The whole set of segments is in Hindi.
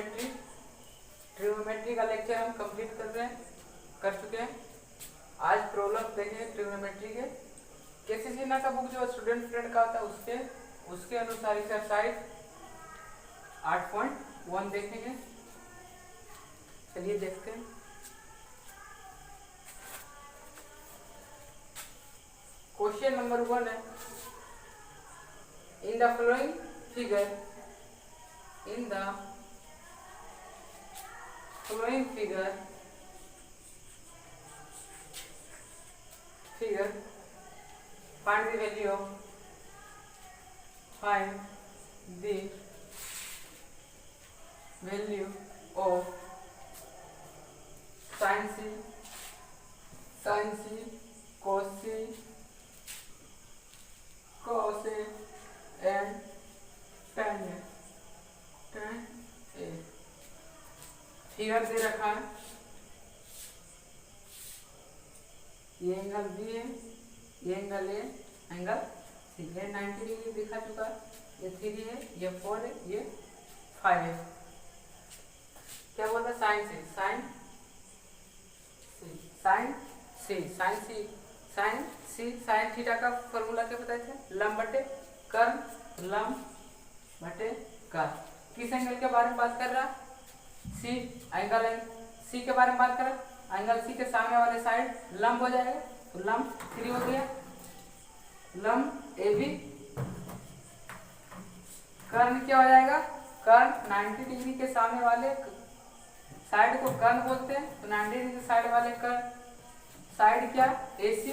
ट्रिग्नोमेट्री का लेक्चर हम कंप्लीट कर चुके हैं। आज प्रॉब्लम देखेंगे ट्रिग्नोमेट्री के। केसी सिन्हा का बुक जो स्टूडेंट फ्रेंड का होता है उसके अनुसार एक्सरसाइज 8.1 देखेंगे। चलिए देखते हैं। क्वेश्चन नंबर 1 है, in the following figure find the value of sin C, cos C, cos A and tan A। Figure दे रखा है, ये एंगल बी है, ये एंगल ए, एंगल सी। ये 90 डिग्री दिखा चुका है। ये 3 है, ये 4 है, ये 5 है। क्या बोलता है? साइन थीटा का फॉर्मूला क्या बताए थे? लंब बटे कर्ल। किस एंगल के बारे में बात कर रहा? सी एंगल है, सी के बारे में बात कर रहा। एंगल सी के सामने वाले साइड लंब हो जाएगा, तो लंब 3 हो गया। लंब ए बी, कर्ण क्या हो जाएगा? कर्ण 90 डिग्री के सामने वाले साइड को कर्ण बोलते हैं, तो 90 डिग्री साइड वाले कर्ण साइड क्या? AC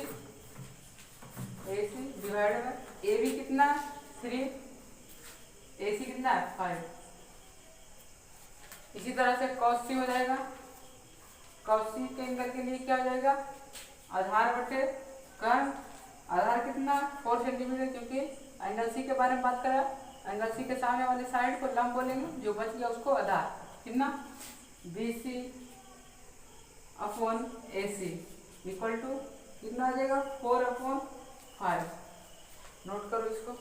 divided by A B कितना? 3, AC कितना है? 5। इसी तरह से cos C हो जाएगा। cos C के एंगल के लिए क्या हो जाएगा? आधार बटे कर्ण। आधार कितना? 4 सेंटीमीटर, क्योंकि एंगल सी के बारे में बात करा। एंगल सी के सामने वाले साइड को लंब बोलेंगे, जो बच गया उसको आधार। कितना? BC upon AC equal to कितना आ जाएगा? 4/5। नोट करो इसको।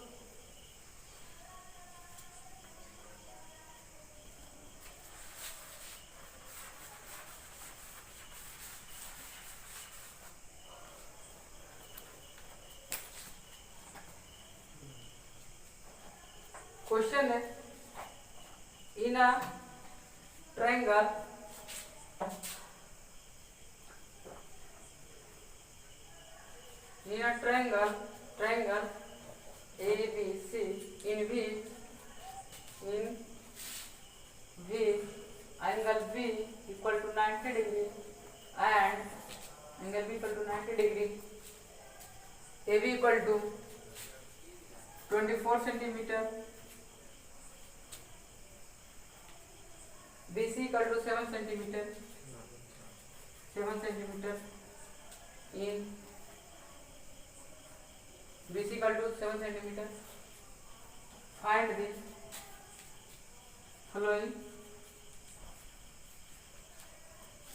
क्वेश्चन है, in a triangle ABC in which angle B equal to 90 degree and angle B equal to 90 degree, AB equal to 24 centimeter, BC equal to 7 centimeter in BC equal to 7 centimeter. Find the following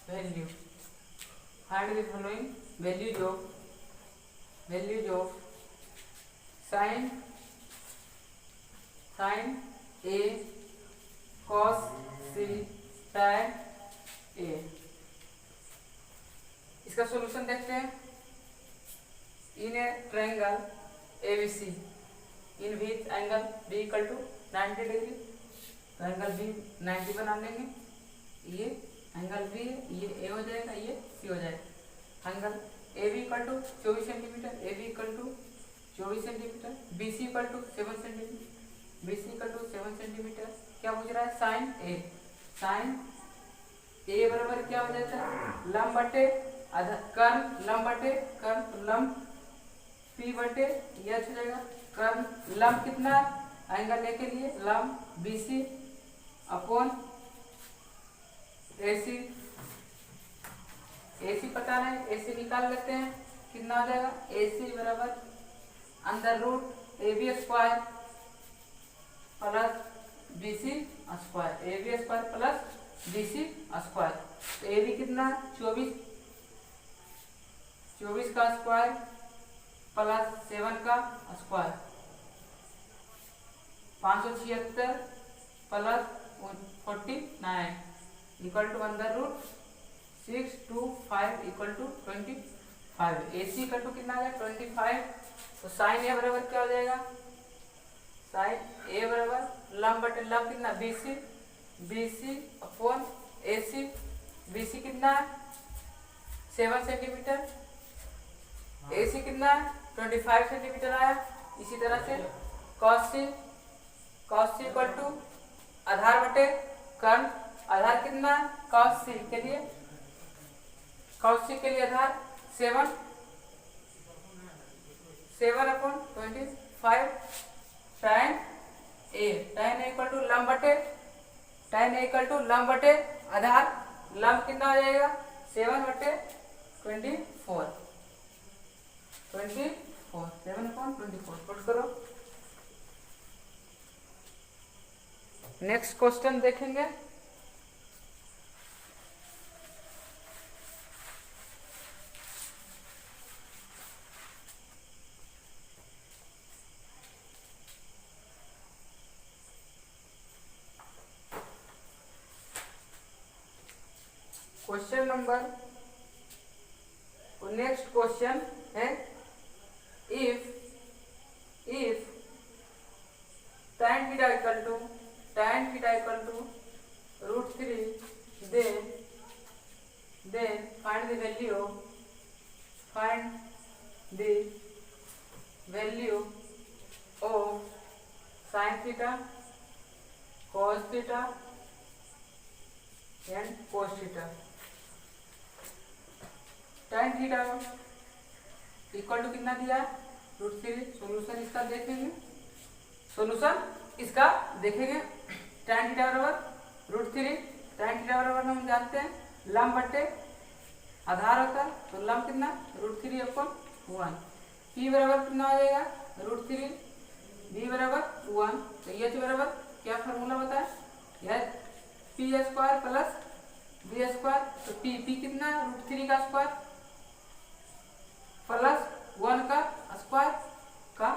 value. Find the following values of sin A, cos C, tan A। इसका सॉल्यूशन देखते हैं। In a triangle ABC in which angle B equal to 90 degree, तो एंगल B 90 बना लेंगे। ये एंगल B है, ये A हो जाएगा, ये C हो जाएगा। Angle AB equal to 24 centimetre, AB equal to 24 centimetre, BC equal to 7 centimetre. क्या पूछ रहा है? साइन A बराबर क्या हो जाता है? लंब बटे कर्ण, लंब P बटे H हो जाएगा। कर्ण लंब कितना है? एंगल ए के लिए लंब BC अपॉन AC पता है, AC निकाल लेते हैं। कितना आ जाएगा? AC बराबर under root AB square plus BC square BC square. तो AB कितना? 24 का स्क्वायर प्लस 7 का square, 576 plus 49 equal to under root 625 equal to 25। AC equal to कितना आ गया 25। तो साइन ए बराबर क्या हो जाएगा, साइन ए बराबर लंब बटे लंब कितना BC अपॉन AC। BC कितना है 7 सेंटीमीटर, AC कितना है 25 सेंटीमीटर आया। इसी तरह से cos C इक्वल टू आधार बटे कर्ण, आधार कितना है cos C के लिए आधार 7 upon 25 tan A equal to लंब बटे आधार, लंब कितना हो जाएगा 7 बटे 24 7 अपॉन 24 पुट करो। नेक्स्ट क्वेश्चन देखेंगे। क्वेश्चन नंबर, नेक्स्ट क्वेश्चन है if tan theta equal to √3 then find the value of sin theta, cos theta and cos theta। tan theta equal to कितना दिया √3। सॉल्यूशन इसका देखेंगे, tan थीटा बराबर √3। tan थीटा बराबर हम जानते हैं लंब बटे आधार होता है, तो लंब कितना √3 अपॉन 1। P बराबर कितना हो जाएगा √3, B बराबर 1। तो H बराबर क्या फार्मूला बताया, P² प्लस B²। तो P कितना √3 का स्क्वायर प्लस 1 का स्क्वायर का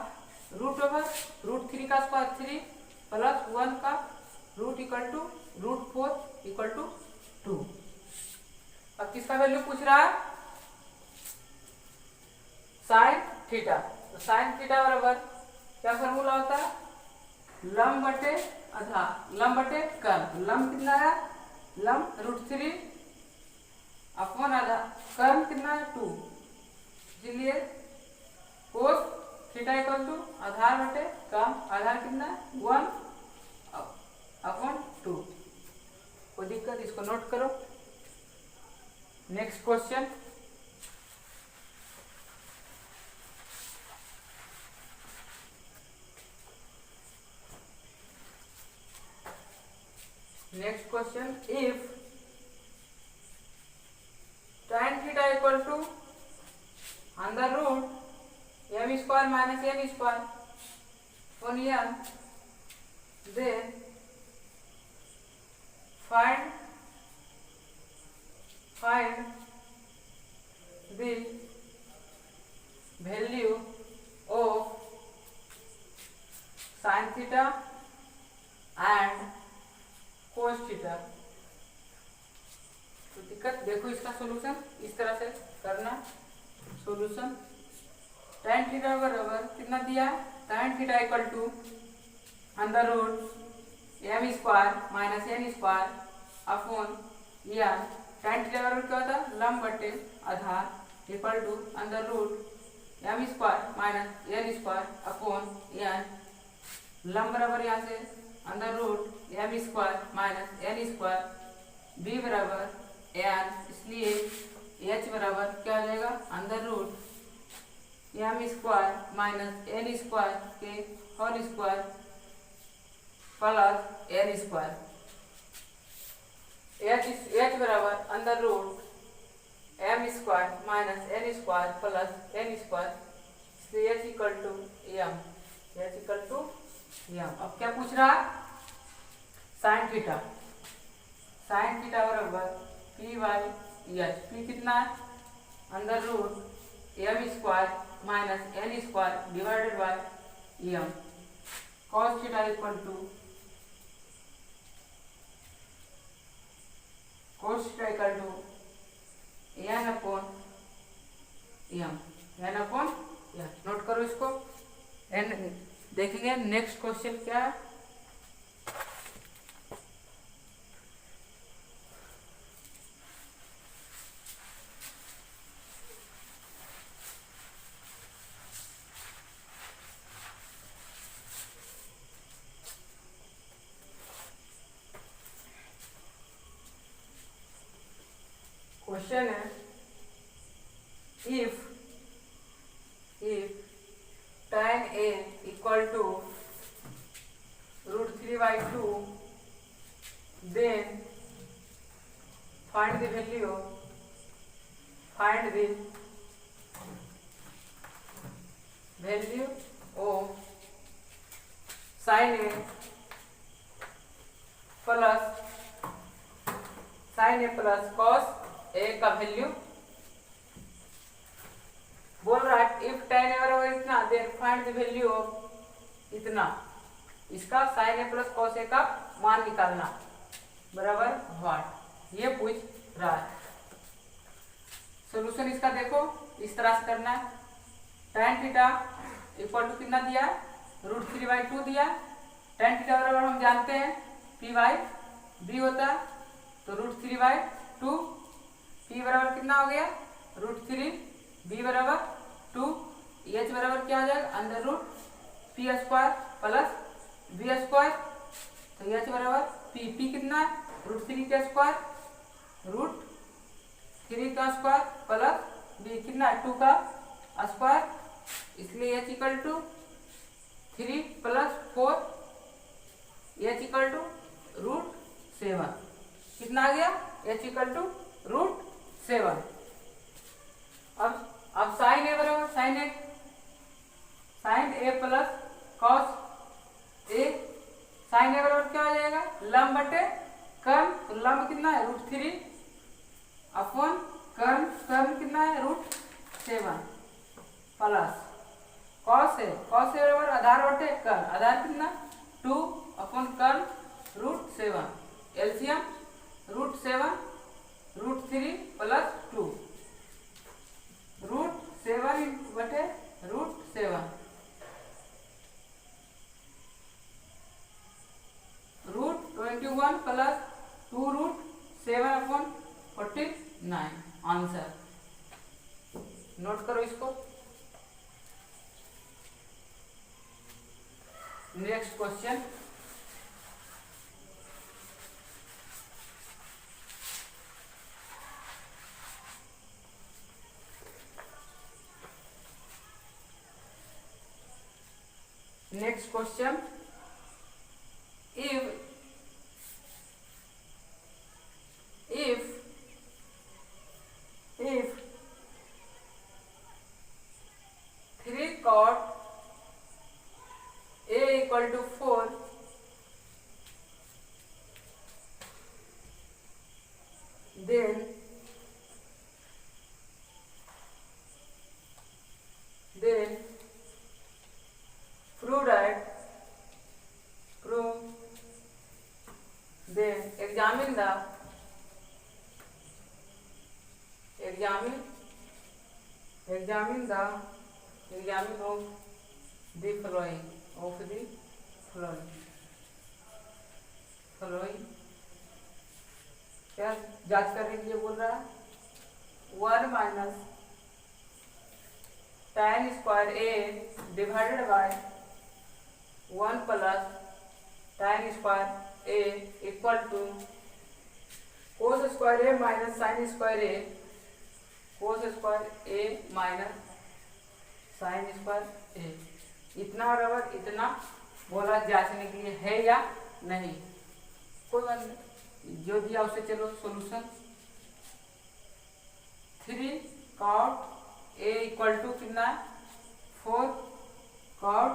√3 का स्क्वायर 3 प्लस 1 का root equal to √4 equal to 2। अब किसका वैल्यू पूछ रहा है साइन थीटा। तो साइन थीटा बराबर क्या फॉर्मूला होता है लंब बटे आधार, लंब बटे कर्ण। लंब कितना है लंब √3 अपॉन आधार, कर्ण कितना है 2। इसलिए कोस थीटा इक्वल टू आधार बटे कर्ण, आधार कितना है 1 अपॉन 2। कोई दिक्कत, इसको नोट करो। Next question, if tan theta equal to under root m² minus n² upon n, then find the value of sin theta and cos theta। तो दिक्कत देखो, इसका सॉल्यूशन इस तरह से करना। सॉल्यूशन tan थीटा बराबर कितना दिया, tan theta equal to under root m² minus n² upon n। tan theta बराबर क्या होता है लंब बटे आधार equal to under root m² minus n² upon n। लंब बराबर यहाँ से under root m² minus n², b बराबर n, इसलिए h बराबर क्या हो जाएगा under root m² minus n² के whole square plus n²। h बराबर under root m² minus n² plus n², इसलिए h इक्वल टू m। अब क्या पूछ रहा है साइन थीटा। साइन थीटा बराबर P/H। P कितना है under root m² minus n² divided by m। cos theta equal to cos theta equal to n upon m, n upon m। Note करो इसको। n देखेंगे नेक्स्ट क्वेश्चन क्या है। क्वेश्चन है if tan a equal to √3/2 then find the value of sin a plus cos a का वैल्यू बोल रहा है। इफ tan a बराबर इतना then find the value of इतना, इसका sin a plus cos a का मान निकालना बराबर व्हाट, ये पूछ रहा है। सॉल्यूशन इसका देखो इस तरह से करना है। tan थीटा इक्वल टू कितना दिया, √3/2 दिया। tan थीटा बराबर हम जानते हैं p/b होता है, तो √3/2 p बराबर कितना हो गया √3, b बराबर 2, h बराबर क्या हो जाएगा √p² प्लस b², तो h बराबर p कितना है √3 का स्क्वायर प्लस b कितना है 2 का स्क्वायर, इसलिए h equal to 3 plus 4, h equal to √7 कितना आ गया, h इक्वल टू √7। अब sin a बराबर sin a plus cos a, sin a बराबर क्या हो जाएगा लंब बटे कर्म, तो लंब कितना है √3 अपॉन कर्म कितना है √7 प्लस cos a बराबर आधार बटे कर्म, आधार कितना 2 अपॉन कर्म √7, एलसीएम √7 √3 प्लस 2, √7 बटे √7, √21 प्लस 2√7 अपॉन 49 आंसर। नोट करो इसको। Next question if 3 cot a equal to 4 then prove then examine of the following क्या जांच करने के लिए बोल रहा है। 1 minus tan square a divided by 1 plus tan square a equal to cos square a minus sin square a, cos square a minus sin square a, इतना बराबर इतना बोला जांचने के लिए है या नहीं। कोई बात नहीं, जो दिया उसे चलो solution. 3 cot a equal to कितना है 4, cot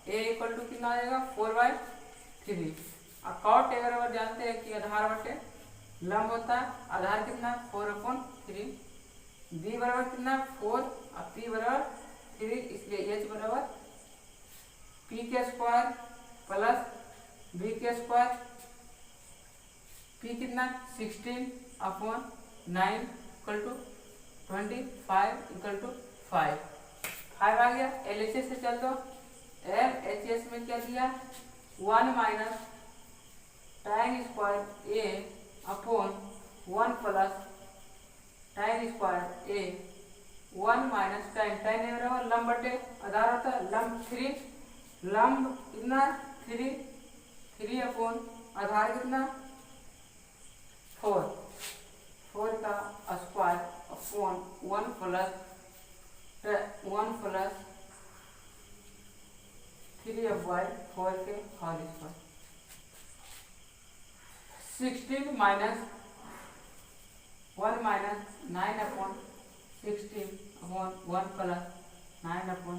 a इक्वल टू कितना आएगा 4/3। और cot a बराबर जानते हैं कि आधार बटे लंब होता है, आधार कितना 4/3, b बराबर कितना 4 और p बराबर 3, इसलिए h बराबर p² प्लस b², p कितना 16 upon 9 equal to 25 equal to 5 आ गया। LHS से चल दो। LHS में क्या दिया 1 minus tan square A upon 1 plus tan square A 1 minus tan ए बराबर लंब बटे आधार होता है लंब 3 लंब कितना 3 अपॉन आधार कितना 4 का स्क्वायर अपॉन 1 प्लस 3 बाई 4 के whole square 16 minus 1 minus 9 upon 16 upon 1 plus 9 upon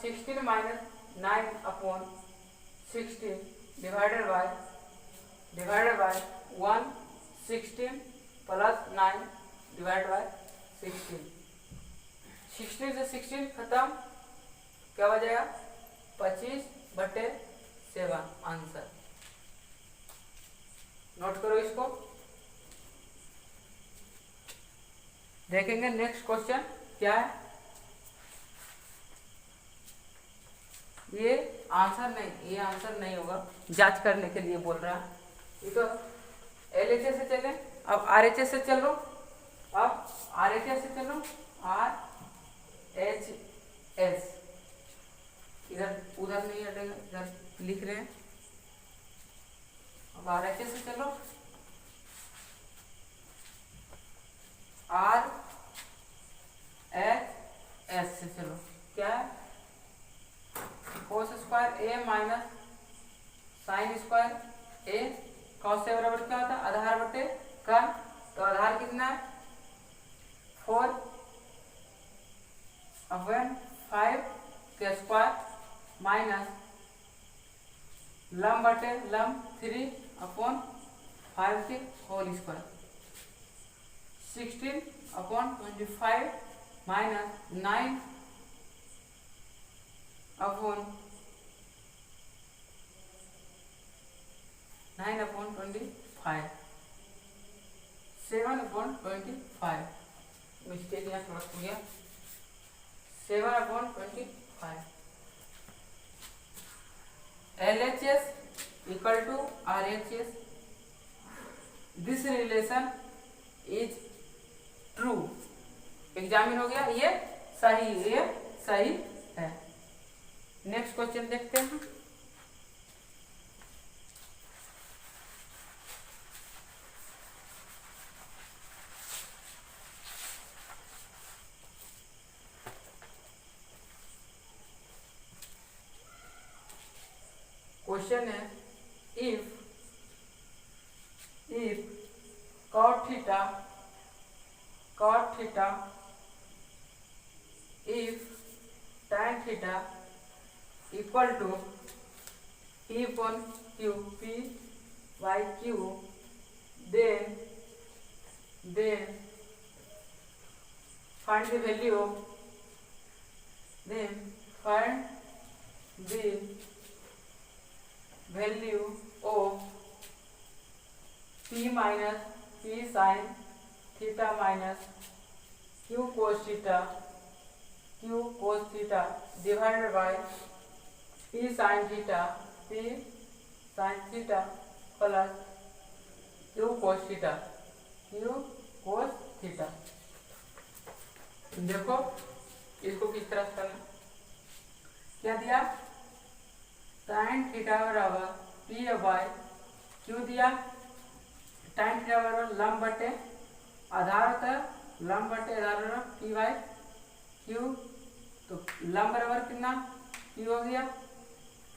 16 minus 9 upon 16 divided by 1 16 plus 9 divide by 16 से 16 खत्म क्या बचेगा 25/7 आंसर। नोट करो इसको। देखेंगे नेक्स्ट क्वेश्चन क्या है। ये आंसर नहीं होगा, जांच करने के लिए बोल रहा है। ये तो LHS से चले, अब RHS से चलो। RHS इधर उधर नहीं हटेगा, इधर लिख रहे हैं। अब RHS से चलो। RHS से चलो क्या है cos square A minus sine square A cos से बराबर क्या होता है आधार बटे कर्ण। तो आधार कितना है 4 अपॉन 5 के स्क्वायर माइनस लंब बटे लंब 3 अपॉन 5 के whole square 16 upon 25 minus 9 upon 25 7 upon 25 mistake यहाँ थोड़ा हो गया 7 upon 25 LHS equal to RHS this relation is true. Examine हो गया, ये सही है। नेक्स्ट क्वेश्चन देखते हैं। क्वेश्चन है if cot theta if tan theta equal to P upon Q P by Q then find the value of P minus P sin theta minus Q cos theta divided by P sin theta plus Q cos theta देखो इसको किस तरह से करना। क्या दिया tan थीटा बराबर P बाय Q दिया। tan थीटा बराबर लंब बटे आधार होता है लंब बटे आधार बराबर P बाय Q। तो लंब बराबर कितना Q हो गया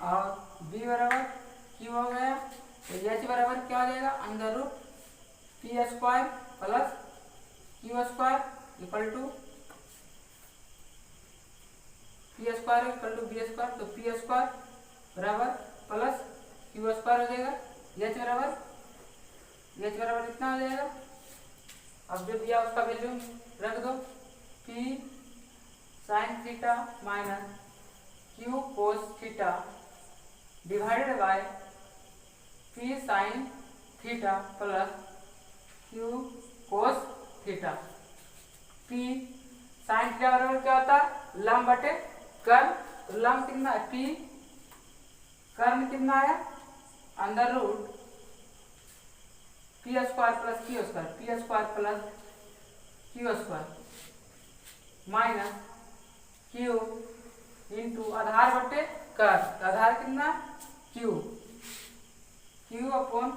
और B बराबर Q हो गया। तो H बराबर क्या हो जाएगा under root P square plus Q square equal to P square equal to B square. तो P स्क्वायर बराबर प्लस Q स्क्वायर हो जाएगा। H बराबर कितना हो जाएगा। अब जो दिया उसका वैल्यू रख दो P sin theta minus Q cos theta divided by P P sine theta plus Q cos theta. P sign theta बराबर क्या होता है, लंब बटे कर्ण। तो लंब कितना है पी, कर्ण कितना है under root P square plus Q square, P square plus Q square minus Q into आधार बटे कर्ण। आधार कितना Q, Q upon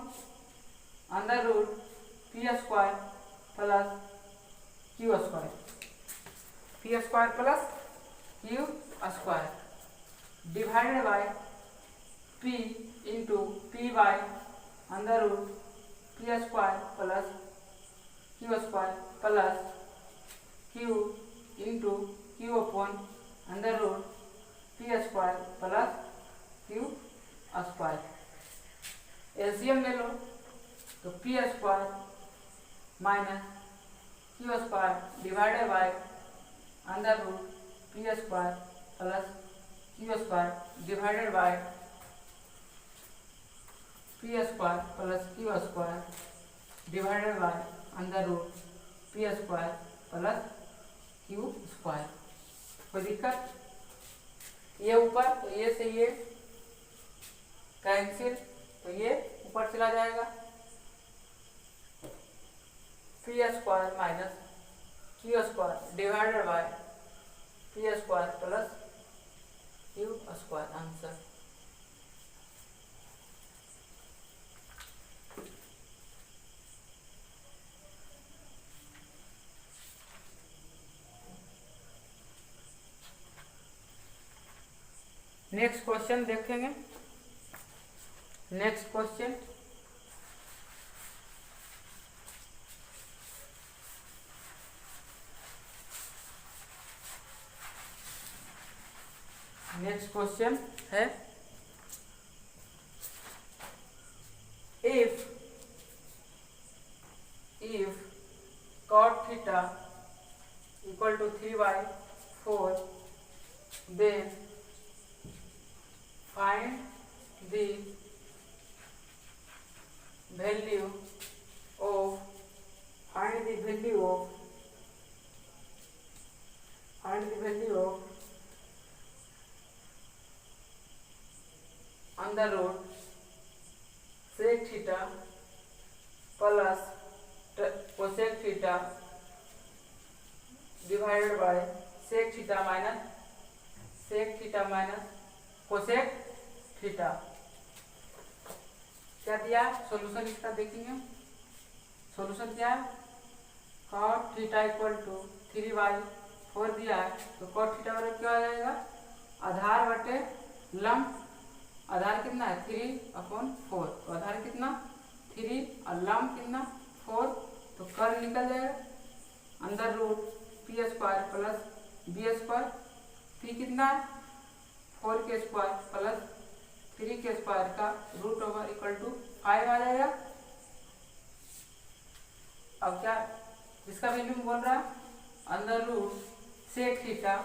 under root P square plus Q square, P square plus Q square divided by P into P by under root P square plus Q square plus Q into Q upon under root P square plus Q square. LCM ले लो तो P square minus Q square divided by under root P square plus Q square divided by P square plus Q square divided by under root P square plus Q square. कोई दिक्कत? ये ऊपर तो ये से ये कैंसिल, तो ये ऊपर चला जाएगा। P square minus Q square divided by P square plus Q square answer. Next question देखेंगे। नेक्स्ट क्वेश्चन है if cot theta equal to 3/4 then find the value of under root sec theta plus cosec theta divided by sec theta minus cosec theta. क्या दिया सॉल्यूशन इसका देखेंगे। सॉल्यूशन क्या है, cot थीटा इक्वल टू 3/4 दिया है तो cot थीटा बराबर क्या आ जाएगा, आधार बटे लंब। आधार कितना है 3/4, तो आधार कितना 3 और लंब कितना 4, तो कर्ण निकल जाएगा under root P square plus B square. P कितना है 4 के स्क्वायर प्लस 3 के स्क्वायर का रूट ओवर इक्वल टू 5 आ जाएगा। अब क्या इसका वैल्यू बोल रहा है अंडर रूट सेक थीटा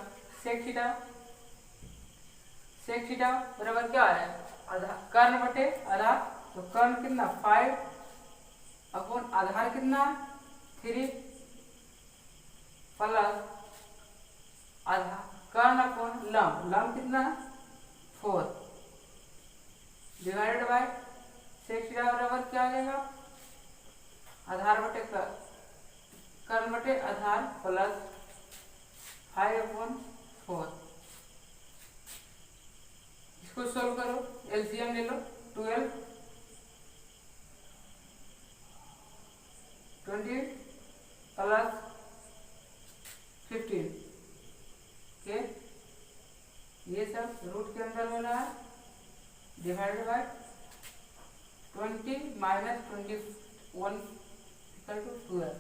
बराबर क्या है आधार कर्ण बटे आधार, तो कर्ण कितना 5 अपॉन आधार कितना 3 प्लस आधार कर्ण अपॉन लंब कितना 4 डिवाइडेड बाय सेक थीटा बराबर क्या आ जाएगा, आधार बटे कर्ण बटे आधार प्लस 5/4। इसको सोल्व करो, एलसीएम ले लो 12 20 प्लस 15 के ये सब रूट के अंदर हो रहा है डिवाइडेड बाय 20 माइनस 21 इक्वल टू 12।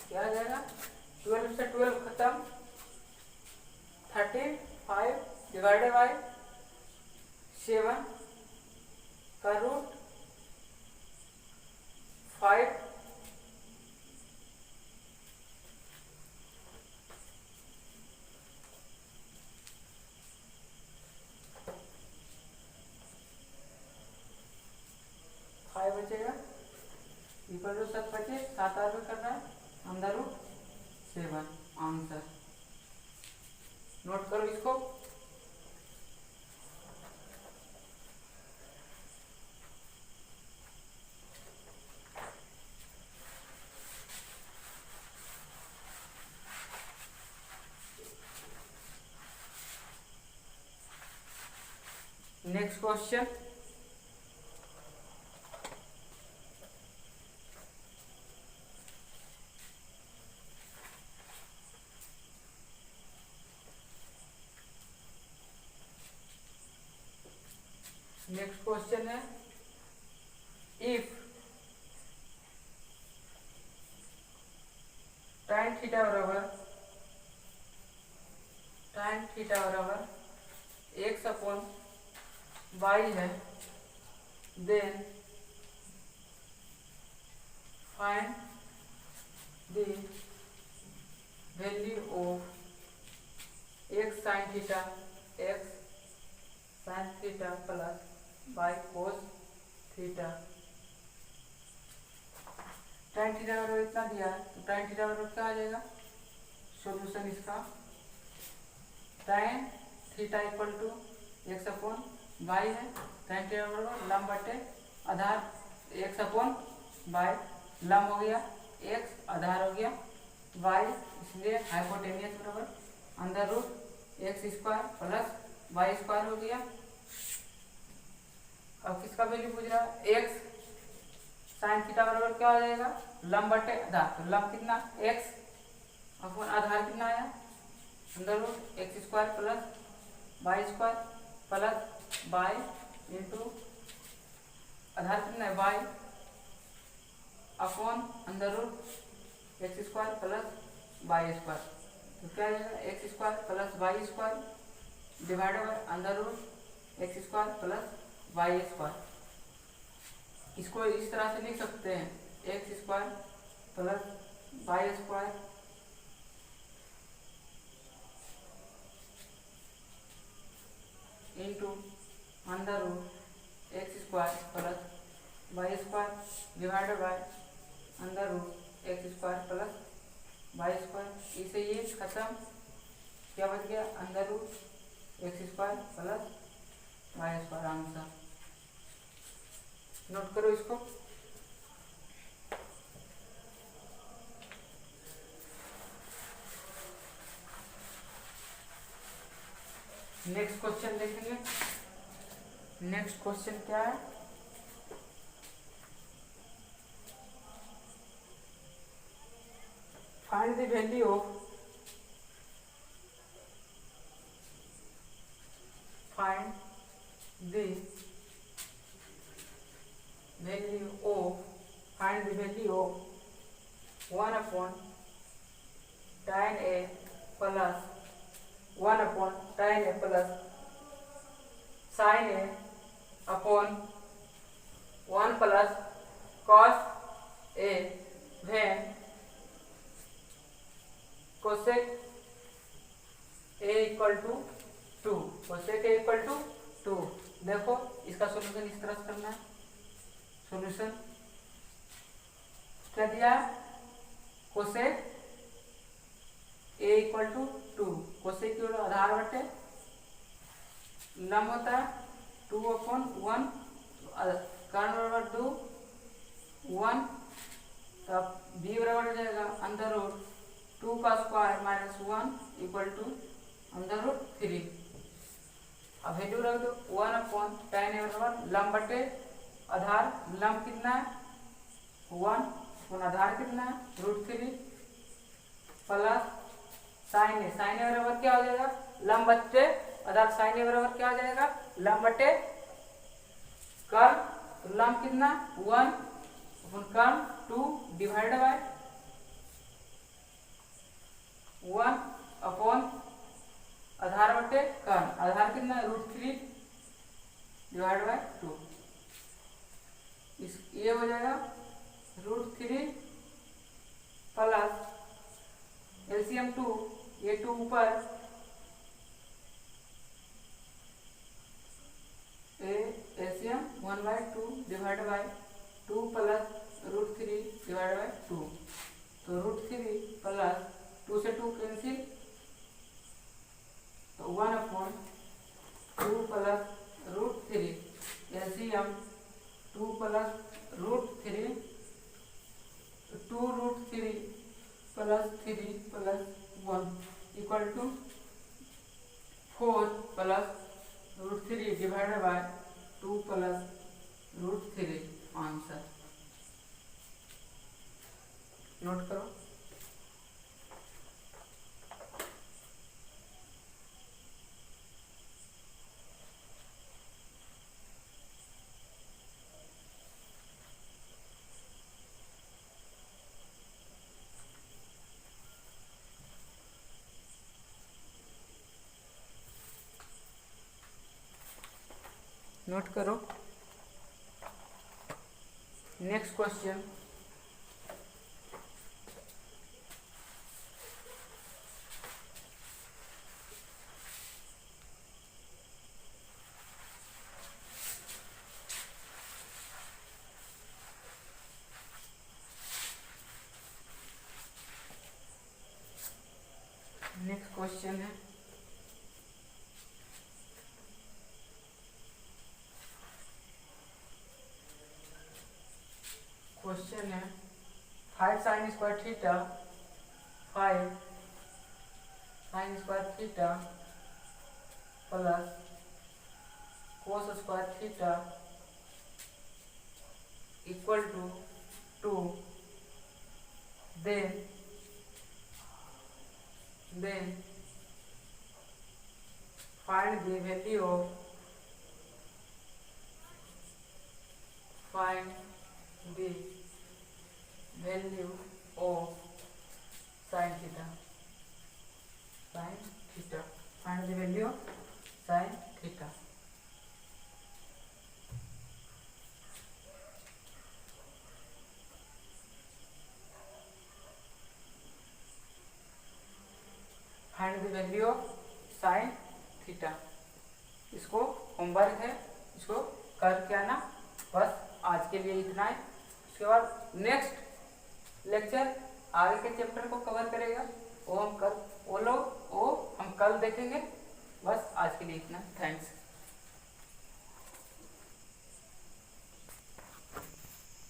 क्या आ जाएगा 12 से 12 खत्म 35 डिवाइडेड बाय 7 का रूट 5 5 आंसर। नोट करो इसको। नेक्स्ट क्वेश्चन, नेक्स्ट क्वेश्चन है इफ tan थीटा बराबर x अपॉन y है, then find the value of x sin theta प्लस y cos theta. tan theta बराबर इतना दिया है तो tan थीटा बराबर क्या आ जाएगा, सॉल्यूशन इसका tan theta equal to x upon y है, tan थीटा बराबर लंब बटे आधार एक्स अपॉन वाई, लंब हो गया एक्स, आधार हो गया वाई, इसलिए हाइपोटेनियस बराबर under root x square plus y square हो गया। अब किसका वैल्यू पूछ रहा है, एक्स साइन थीटा बराबर क्या हो जाएगा, लंब बटे आधार, तो लंब कितना एक्स अपॉन आधार कितना आया under root x square plus y square plus y into आधार कितना है y upon under root x square plus y square, तो क्या आ जाएगा x square plus y square divided by under root x square plus y square. इसको इस तरह से लिख सकते हैं, x square plus y square into under root x square plus y square divided by under root x square plus y square. इसे ये खत्म, क्या बच गया under root x square plus y square answer. Note करो इसको। नेक्स्ट क्वेश्चन देखेंगे। नेक्स्ट क्वेश्चन क्या है, find the value of find the value of 1 upon tan a plus 1 upon tan a plus sin a upon 1 plus cos a when cosec a equal to 2, cosec a equal to 2। देखो इसका सॉल्यूशन इस तरह से करना है। सॉल्यूशन क्या दिया, cosec a equal to 2, cosec की आधार बटे लंब होता है 2 अपॉन 1, कर्ण बराबर 2 1, तब b बराबर हो जाएगा अंडर रूट 2 का square minus 1 equal to under root 3। अब वैल्यू रख दो 1 अपॉन tan a बराबर लंब बटे आधार, लंब कितना है 1 और आधार कितना है √3 प्लस साइन ए बराबर क्या हो जाएगा लंब बटे आधार, साइन ए बराबर क्या हो जाएगा लंब बटे कर्ल, तो लंब कितना 1 अपन कर्ल 2 डिवाइड बाय 1 अपॉन आधार बटे कर्ल, आधार कितना √3 डिवाइड बाय 2, इस ये हो जाएगा √3 प्लस एलसीएम 2, ये 2 ऊपर LCM 1/2 divide by 2 plus √3 divide by 2, तो √3 प्लस 2 से 2 कैंसिल, तो 1/2 प्लस √3 LCM 2 plus √3 2√3 plus 3 plus 1 equal to 4 plus √3 divided by 2 plus √3 answer. Note करो। नोट करो। नेक्स्ट क्वेश्चन, नेक्स्ट क्वेश्चन है क्वेश्चन है 5 sin square theta 5 sin square theta plus cos square theta equal to 2, then find the value of sin theta, find the value of sin theta। Find the value of sine theta, इसको होमवर्क है, इसको करके आना। बस आज के लिए इतना है। उसके बाद नेक्स्ट लेक्चर आगे के चैप्टर को कवर करेगा, वो हम कल देखेंगे। बस आज के लिए इतना, थैंक्स।